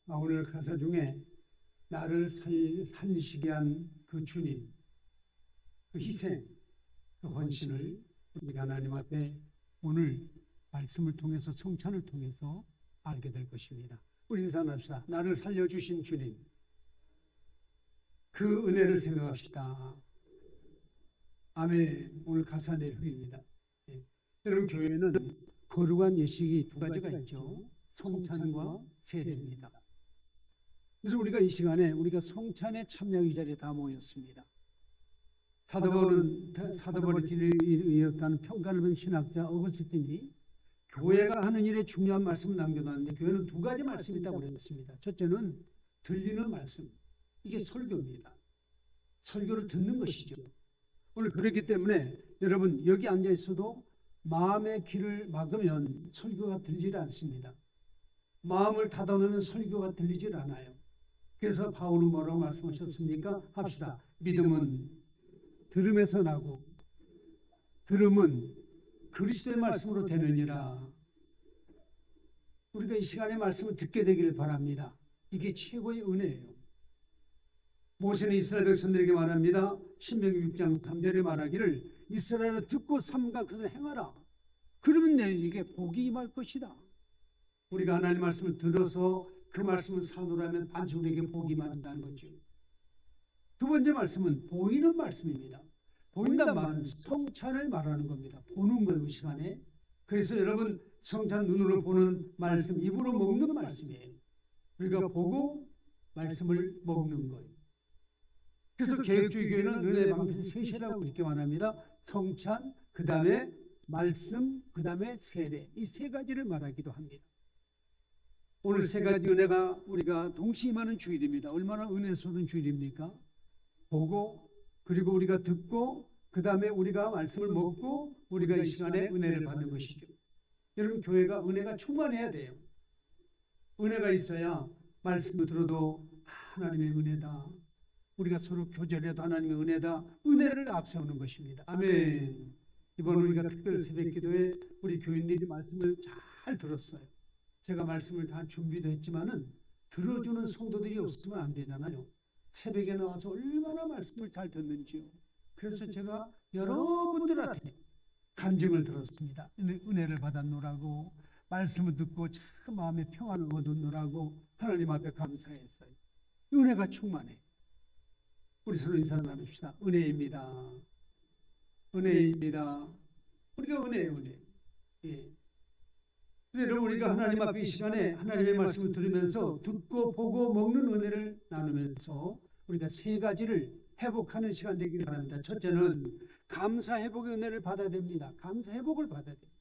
오늘 가사 중에 나를 살리시게 한 그 주님, 그 희생, 그 헌신을 우리가 하나님 앞에 오늘 말씀을 통해서 성찬을 통해서 알게 될 것입니다. 우리 인사합시다. 나를 살려주신 주님, 그 은혜를 생각합시다. 아멘. 오늘 가사 내용입니다. 예. 여러분, 교회는 거룩한 예식이 두 가지가 있죠. 성찬과 세례입니다. 그래서 우리가 이 시간에 우리가 성찬에 참여하기 자리에 다 모였습니다. 사도바울의 길을 이었다는 평가를 받은 신학자 어거스틴이 교회가 하는 일에 중요한 말씀을 남겨놨는데, 교회는 두 가지 말씀이 있다고 그랬습니다. 첫째는 들리는 말씀, 이게 설교입니다. 설교를 듣는 것이죠. 오늘 그렇기 때문에 여러분, 여기 앉아 있어도 마음의 귀를 막으면 설교가 들리지 않습니다. 마음을 닫아놓으면 설교가 들리질 않아요. 그래서 바울은 뭐라고 말씀하셨습니까? 합시다. 믿음은 들음에서 나고 들음은 그리스도의 말씀으로 되느니라. 우리가 이 시간에 말씀을 듣게 되기를 바랍니다. 이게 최고의 은혜예요. 모세는 이스라엘 백성들에게 말합니다. 신명기 6장 3절에 말하기를 이스라엘을 듣고 삼가 그것을 행하라. 그러면 너희에게 복이 임할 것이다. 우리가 하나님의 말씀을 들어서 그 말씀을 사노라면 반드시 우리에게 복이 임한다는 거죠. 두 번째 말씀은 보이는 말씀입니다. 보인다는 말은 성찬을 말하는 겁니다. 보는 거예요, 이 시간에. 그래서 여러분, 성찬 눈으로 보는 말씀, 입으로 먹는 말씀이에요. 우리가 보고 말씀을 먹는 거예요. 그래서 개혁주의 교회는 은혜 방편 셋이라고 이렇게 말합니다. 성찬, 그 다음에 말씀, 그 다음에 세례, 이 세 가지를 말하기도 합니다. 오늘 세 가지 은혜가 우리가 동시에 임하는 주일입니다. 얼마나 은혜스러운 주일입니까? 보고, 그리고 우리가 듣고, 그 다음에 우리가 말씀을 먹고, 우리가 이 시간에 은혜를 받는 것이죠. 여러분, 교회가 은혜가 충만해야 돼요. 은혜가 있어야 말씀을 들어도 하나님의 은혜다, 우리가 서로 교제해도 하나님의 은혜다, 은혜를 앞세우는 것입니다. 아멘. 이번 우리가 특별 새벽 기도에 우리 교인들이 말씀을 잘 들었어요. 제가 말씀을 다 준비도 했지만은 들어주는 성도들이 없으면 안 되잖아요. 새벽에 나와서 얼마나 말씀을 잘 듣는지요. 그래서 제가 여러분들한테 간증을 들었습니다. 은혜를 받았노라고, 말씀을 듣고 참 마음의 평안을 얻었노라고 하나님 앞에 감사했어요. 은혜가 충만해. 우리 서로 인사 나눕시다. 은혜입니다. 은혜입니다. 우리가 은혜예요, 은혜. 예. 여러분, 우리가 하나님 앞에 이 시간에 하나님의 말씀을 들으면서 듣고 보고 먹는 은혜를 나누면서 우리가 세 가지를 회복하는 시간 되기를 바랍니다. 첫째는 감사 회복의 은혜를 받아야 됩니다. 감사 회복을 받아야 됩니다.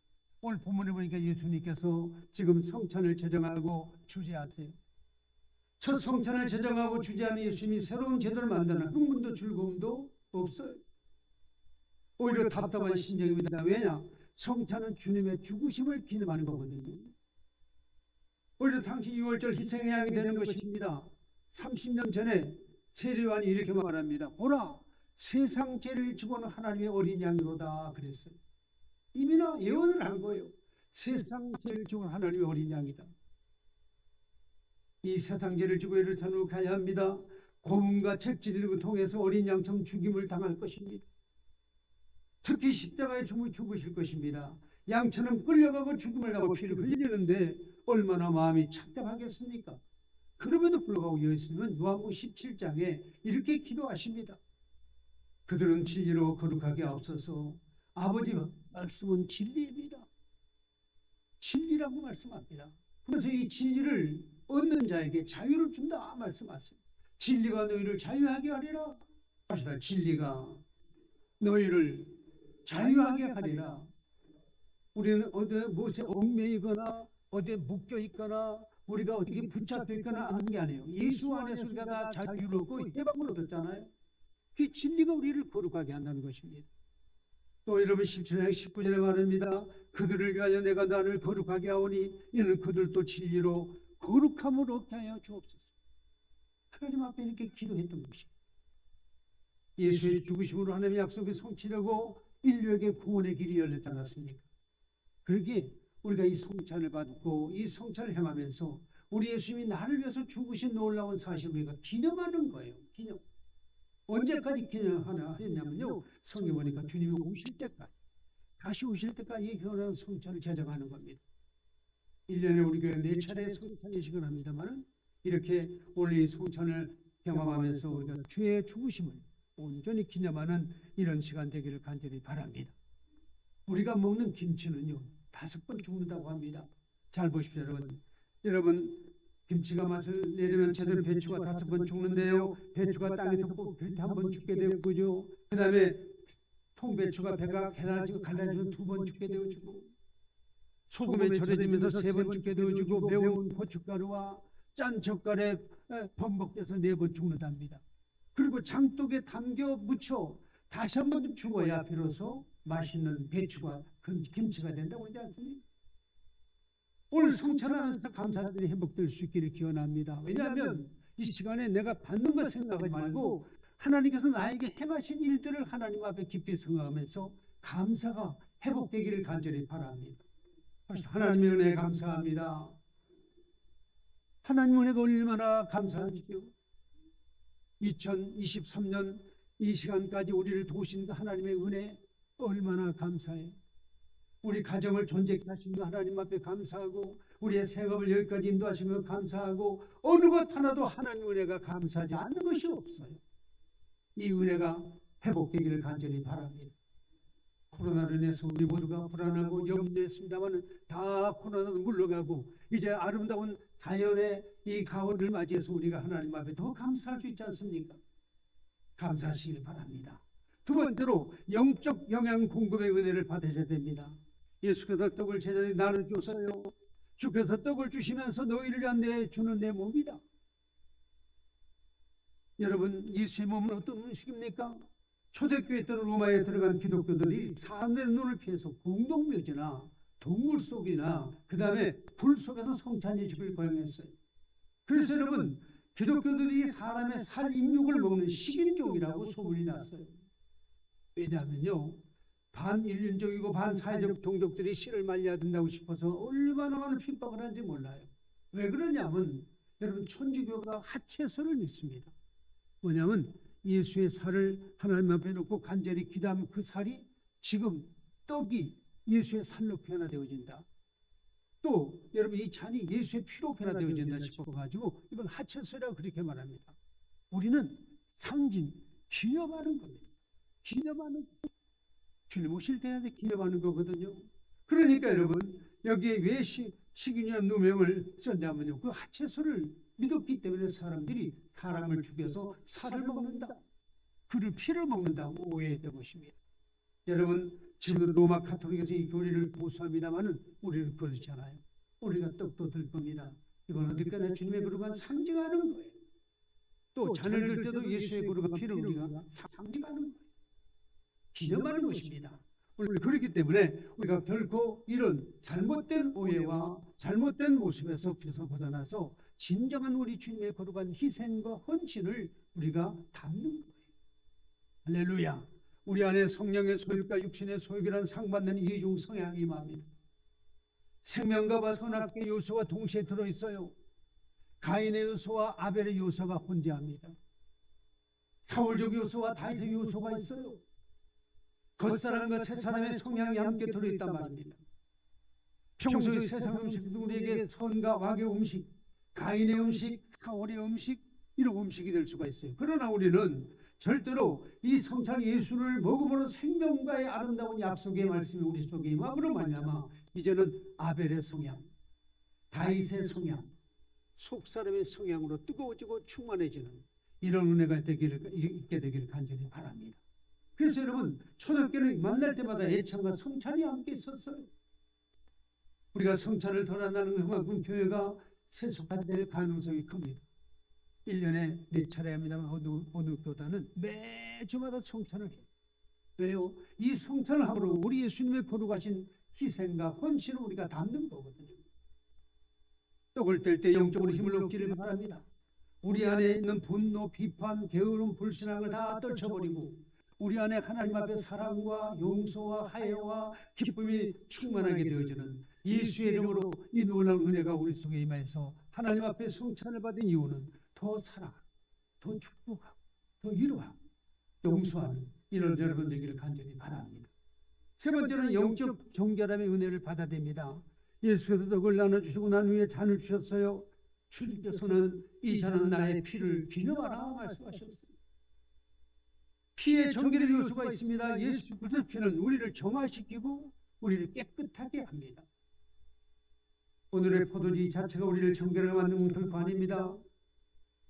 오늘 본문에 보니까 예수님께서 지금 성찬을 제정하고 주재하세요. 첫 성찬을 제정하고 주재하는 예수님이 새로운 제도를 만드는 흥분도 즐거움도 없어요. 오히려 답답한 심정입니다. 왜냐? 성찬은 주님의 죽으심을 기념하는 거거든요. 오히려 당시 6월절 희생의 양이 되는 것입니다. 30년 전에 세례요한이 이렇게 말합니다. 보라, 세상 죄를 지고는 하나님의 어린 양이로다 그랬어요. 이미나 예언을 한 거예요. 세상 죄를 지고는 하나님의 어린 양이다. 이 세상 죄를 지고 예루살렘으로 가야 합니다. 고문과 책질을 통해서 어린 양처럼 죽임을 당할 것입니다. 특히 십자가에 죽으실 것입니다. 양처럼 끌려가고 죽음을 하고 피를 흘리는데 얼마나 마음이 착잡하겠습니까? 그럼에도 불구하고 예수님은 요한복음 17장에 이렇게 기도하십니다. 그들은 진리로 거룩하게 앞서서 아버지 말씀은 진리입니다. 진리라고 말씀합니다. 그래서 이 진리를 얻는 자에게 자유를 준다 말씀하세요. 진리가 너희를 자유하게 하리라. 합시다. 진리가 너희를 자유하게 하리라. 우리는 어디 무엇에 얽매이거나 어디에 묶여 있거나 우리가 어떻게 붙잡혀 있거나 하는 게 아니에요. 예수 안에서 우리가 다 자유를 얻고 해방을 얻었잖아요. 그 진리가 우리를 거룩하게 한다는 것입니다. 또 여러분 17장 19절에 말합니다. 그들을 위하여 내가 나를 거룩하게 하오니 이는 그들도 진리로 거룩함을 얻게 하여 주옵소서. 하나님 앞에 이렇게 기도했던 것입니다. 예수의 죽으심으로 하나님의 약속이 성취되고 인류에게 구원의 길이 열렸지 않았습니까? 그러기에 우리가 이 성찬을 받고 이 성찬을 행하면서 우리 예수님이 나를 위해서 죽으신 놀라운 사실을 우리가 기념하는 거예요. 기념. 언제까지 기념하냐 했냐면요. 성경 보니까 주님이 오실 때까지, 다시 오실 때까지 이 교회는 성찬을 제정하는 겁니다. 1년에 우리 교회 4차례 성찬 예식을 합니다만 이렇게 오늘 이 성찬을 경험하면서 우리가 주의 죽으심을 온전히 기념하는 이런 시간 되기를 간절히 바랍니다. 우리가 먹는 김치는요 5번 죽는다고 합니다. 잘 보십시오 여러분. 여러분 김치가 맛을 내려면 제대로 배추가 5번 죽는데요. 배추가 땅에서 꼭 1번 죽게 되고 그죠. 그 다음에 통배추가 배가 갈라지면 2번 죽게 되어지고 소금에 절여지면서 3번 죽게 되어지고 매운 고춧가루와 짠 젓갈에 번복돼서 4번 죽는답니다. 그리고 장독에 담겨 묻혀 다시 한 번 죽어야 비로소 맛있는 배추가 김치가 된다고 하지 않습니까? 오늘 성찬하면서 감사들이 회복될 수 있기를 기원합니다. 왜냐하면 이 시간에 내가 받는 것 생각하지 말고 하나님께서 나에게 행하신 일들을 하나님 앞에 깊이 생각하면서 감사가 회복되기를 간절히 바랍니다. 하나님의 은혜 감사합니다. 하나님 은혜가 얼마나 감사하시죠. 2023년 이 시간까지 우리를 도우신 하나님의 은혜 얼마나 감사해요. 우리 가정을 존재케 하신 하나님 앞에 감사하고 우리의 생업을 여기까지 인도하신 것 감사하고 어느 것 하나도 하나님 은혜가 감사하지 않는 것이 없어요. 이 은혜가 회복되기를 간절히 바랍니다. 코로나로 인해서 우리 모두가 불안하고 염려했습니다만 다 코로나도 물러가고 이제 아름다운 자연의 이 가을을 맞이해서 우리가 하나님 앞에 더 감사할 수 있지 않습니까? 감사하시길 바랍니다. 두 번째로 영적 영양 공급의 은혜를 받으셔야 됩니다. 예수께서 떡을 제자들이 나눠줬어요. 주께서 떡을 주시면서 너희를 위한 내 주는 내 몸이다. 여러분 예수의 몸은 어떤 음식입니까? 초대교회 때는 로마에 들어간 기독교들이 사람들의 눈을 피해서 공동묘지나 동물 속이나 그 다음에 불 속에서 성찬 예식을 거행했어요. 그래서 여러분 기독교들이 사람의 살 인육을 먹는 식인종이라고 소문이 났어요. 왜냐하면요 반인륜적이고 반사회적 종족들이 씨를 말려야 된다고 싶어서 얼마나 많은 핍박을 하는지 몰라요. 왜 그러냐면 여러분 천주교가 하체설을 믿습니다. 뭐냐면 예수의 살을 하나님 앞에 놓고 간절히 기도하면 그 살이 지금 떡이 예수의 살로 변화되어진다. 또 여러분 이 잔이 예수의 피로 변화되어진다 싶어가지고 이건 하체설이라고 그렇게 말합니다. 우리는 상징, 기념하는 겁니다. 기념하는 주님 오실 때에 기념하는 거거든요. 그러니까 여러분 여기에 왜 식인이라는 누명을 썼냐면요 그 하체설을 믿었기 때문에 사람들이 사람을 죽여서 살을 먹는다, 그를 피를 먹는다고 오해했던 것입니다. 여러분 지금도 로마 가톨릭에서 이 교리를 보수합니다만은 우리는 그렇지 않아요. 우리가 떡도 들 겁니다. 이건 어디까지나 주님의 거룩한 상징하는 거예요. 또 잔을 들 때도 예수의 거룩한 피를 우리가 상징하는 거예요. 기념하는 것입니다. 그렇기 때문에 우리가 결코 이런 잘못된 오해와 잘못된 모습에서 벗어나서 진정한 우리 주님의 거룩한 희생과 헌신을 우리가 담는 거예요. 할렐루야. 우리 안에 성령의 소유과 육신의 소유라는 상받는 이중 성향이 임합니다. 생명과 선악의 요소가 동시에 들어있어요. 가인의 요소와 아벨의 요소가 혼재합니다. 사울적 요소와 다윗의 요소가 있어요. 겉사람과 새사람의 성향이 함께 들어있단 말입니다. 평소에 세상 음식도 우리에게 선과 악의 음식, 가인의 음식, 사울의 음식 이런 음식이 될 수가 있어요. 그러나 우리는 절대로 이 성찬 예수를 먹음으로 생명과의 아름다운 약속의 말씀이 우리 속에 임함으로 말미암아 이제는 아벨의 성향, 다윗의 성향, 속사람의 성향으로 뜨거워지고 충만해지는 이런 은혜가 있게 되기를 간절히 바랍니다. 그래서 여러분 초대교회는 만날 때마다 예찬과 성찬이 함께 있었어요. 우리가 성찬을 덜 한다는 그만큼 교회가 세속화될 가능성이 큽니다. 1년에 4차례 합니다만 어느 교단은 매주마다 성찬을 해요. 왜요? 이 성찬을 함으로 우리 예수님의 거룩하신 희생과 헌신을 우리가 담는 거거든요. 떡을 뗄 때 영적으로 힘을 얻기를 바랍니다. 우리 안에 있는 분노, 비판, 게으름, 불신앙을 다 떨쳐버리고 우리 안에 하나님 앞에 사랑과 용서와 화해와 기쁨이 충만하게 되어지는 예수의 이름으로 이 놀라운 은혜가 우리 속에 임하여서 하나님 앞에 성찬을 받은 이유는 더 사랑, 더 축복하고, 더 위로하고, 용서하는 이런 여러분 되기를 간절히 바랍니다. 세 번째는 영적 정결함의 은혜를 받아냅니다. 예수께서 떡을 나눠주시고 난 후에 잔을 주셨어요. 주님께서는 이 잔은 나의 피를 기념하라 말씀하셨습니다. 피에 정결의 요소가 있습니다. 예수 그리스도의 피는 우리를 정화시키고 우리를 깨끗하게 합니다. 오늘의 포도주 자체가 우리를 정결하게 만드는 결코 아닙니다.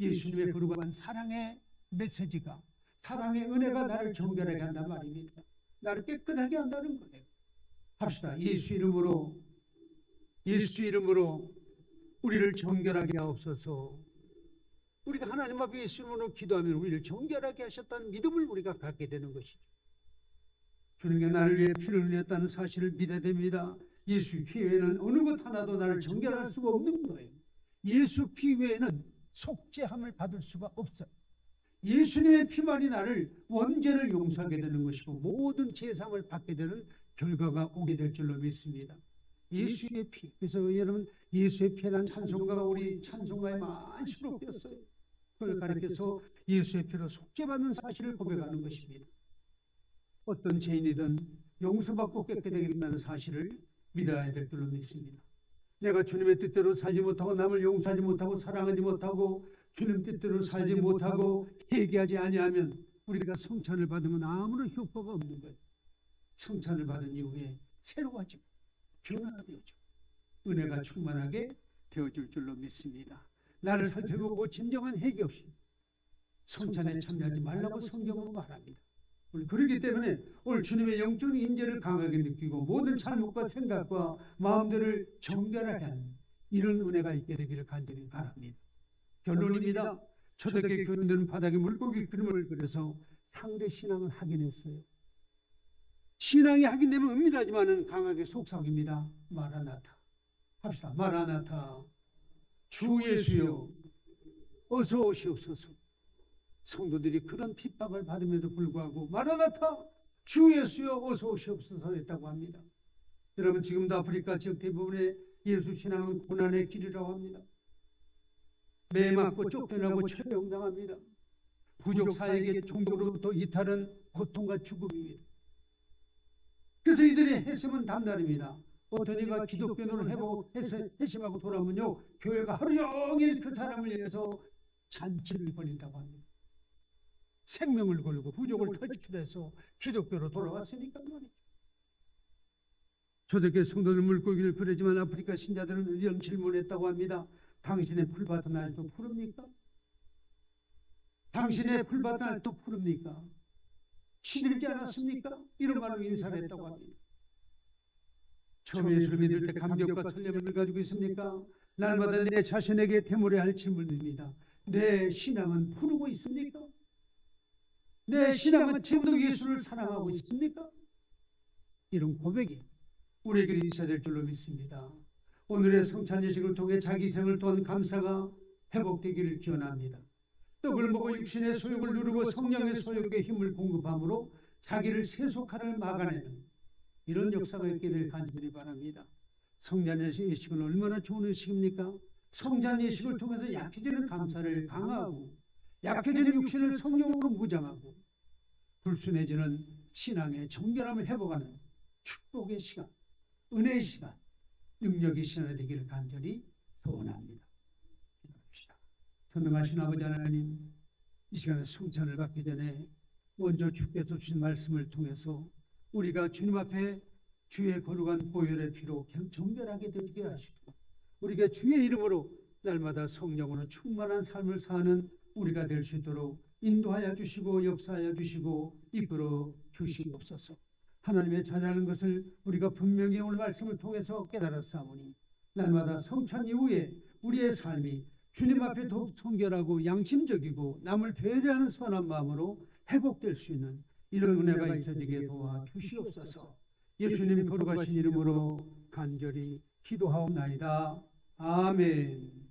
예수님의 거룩한 사랑의 메시지가, 사랑의 은혜가 나를 정결하게 한단 말입니다. 나를 깨끗하게 한다는 거예요. 합시다. 예수 이름으로 우리를 정결하게 하옵소서. 우리가 하나님 앞에 예수 이름으로 기도하면 우리를 정결하게 하셨다는 믿음을 우리가 갖게 되는 것이죠. 주님께 나를 위해 피를 흘렸다는 사실을 믿어야 됩니다. 예수 피 외에는 어느 것 하나도 나를 정결할 수가 없는 거예요. 예수 피 외에는 속죄함을 받을 수가 없어요. 예수님의 피만이 나를 원죄를 용서하게 되는 것이고 모든 제사함을 받게 되는 결과가 오게 될 줄로 믿습니다. 예수의 피. 그래서 여러분 예수의 피에 대한 찬송가가 우리 찬송가에 많이 수록되었어요. 그걸 가리켜서 예수의 피로 속죄받는 사실을 고백하는 것입니다. 어떤 죄인이든 용서받고 깨끗하게 된다는 사실을 믿어야 될 줄로 믿습니다. 내가 주님의 뜻대로 살지 못하고 남을 용서하지 못하고 사랑하지 못하고 주님 뜻대로 살지 못하고 회개하지 아니하면 우리가 성찬을 받으면 아무런 효과가 없는 거예요. 성찬을 받은 이후에 새로워지고 변화되어지고 은혜가 충만하게 되어질 줄로 믿습니다. 나를 살펴보고 진정한 회개 없이 성찬에 참여하지 말라고 성경으로 말합니다. 그렇기 때문에 오늘 주님의 영적인 임재를 강하게 느끼고 모든 잘못과 생각과 마음들을 정결하게 하는 이런 은혜가 있게 되기를 간절히 바랍니다. 결론입니다. 초대교회 교인들은 바닥에 물고기 그림을 그려서 상대 신앙을 확인했어요. 신앙이 확인되면 은밀하지만은 강하게 속삭입니다. 마라나타. 합시다. 마라나타. 주 예수여 어서 오시옵소서. 성도들이 그런 핍박을 받음에도 불구하고 마라나타 주 예수여 어서 오시옵소서 했다고 합니다. 여러분 지금도 아프리카 지역 대부분의 예수 신앙은 고난의 길이라고 합니다. 매 맞고 쫓겨나고 처형당합니다. 부족 사회계 종교로부터 이탈은 고통과 죽음입니다. 그래서 이들이 해심은 단단입니다. 어떤 이가 기독교를 회심하고 돌아오면요 교회가 하루 종일 그 사람을 위해서 잔치를 벌인다고 합니다. 생명을 걸고 부족을 탈출해서 기독교로 돌아왔으니까 말이죠. 초대교회 성도들 물고기를 그리지만 아프리카 신자들은 이런 질문했다고 합니다. 당신의 풀밭은 날도 푸릅니까? 당신의 풀밭은 날도 푸릅니까? 시들지 않았습니까? 이런 말로 인사를 했다고 합니다. 처음에 예수를 믿을 때 감격과 설렘을 가지고 있습니까? 날마다 내 자신에게 되물어야 할 질문입니다. 내 신앙은 푸르고 있습니까? 내 신앙은 지금도 예수를 사랑하고 있습니까? 이런 고백이 우리에게 있어야 될 줄로 믿습니다. 오늘의 성찬 예식을 통해 자기 생을 또한 감사가 회복되기를 기원합니다. 떡을 먹어 육신의 소욕을 누르고 성령의 소욕에 힘을 공급함으로 자기를 세속화를 막아내는 이런 역사가 있게 될 간절히 바랍니다. 성찬 예식은 얼마나 좋은 예식입니까? 성찬 예식을 통해서 약해지는 감사를 강화하고 약해지는 육신을 성령으로 무장하고 불순해지는 신앙의 정결함을 회복하는 축복의 시간, 은혜의 시간, 능력의 시간이 되기를 간절히 소원합니다. 기도합시다. 전능하신 아버지 하나님, 이 시간에 성찬을 받기 전에 먼저 주께서 주신 말씀을 통해서 우리가 주님 앞에 주의 거룩한 보혈의 피로 정결하게 되게 하시고 우리가 주의 이름으로 날마다 성령으로 충만한 삶을 사는 우리가 될 수 있도록 인도하여 주시고 역사하여 주시고 이끌어 주시옵소서. 하나님의 자녀라는 것을 우리가 분명히 오늘 말씀을 통해서 깨달았사오니 날마다 성찬 이후에 우리의 삶이 주님 앞에 더욱 성결하고 양심적이고 남을 배려하는 선한 마음으로 회복될 수 있는 이런 은혜가 있어지게 도와주시옵소서. 예수님 거룩하신 이름으로 간절히 기도하옵나이다. 아멘.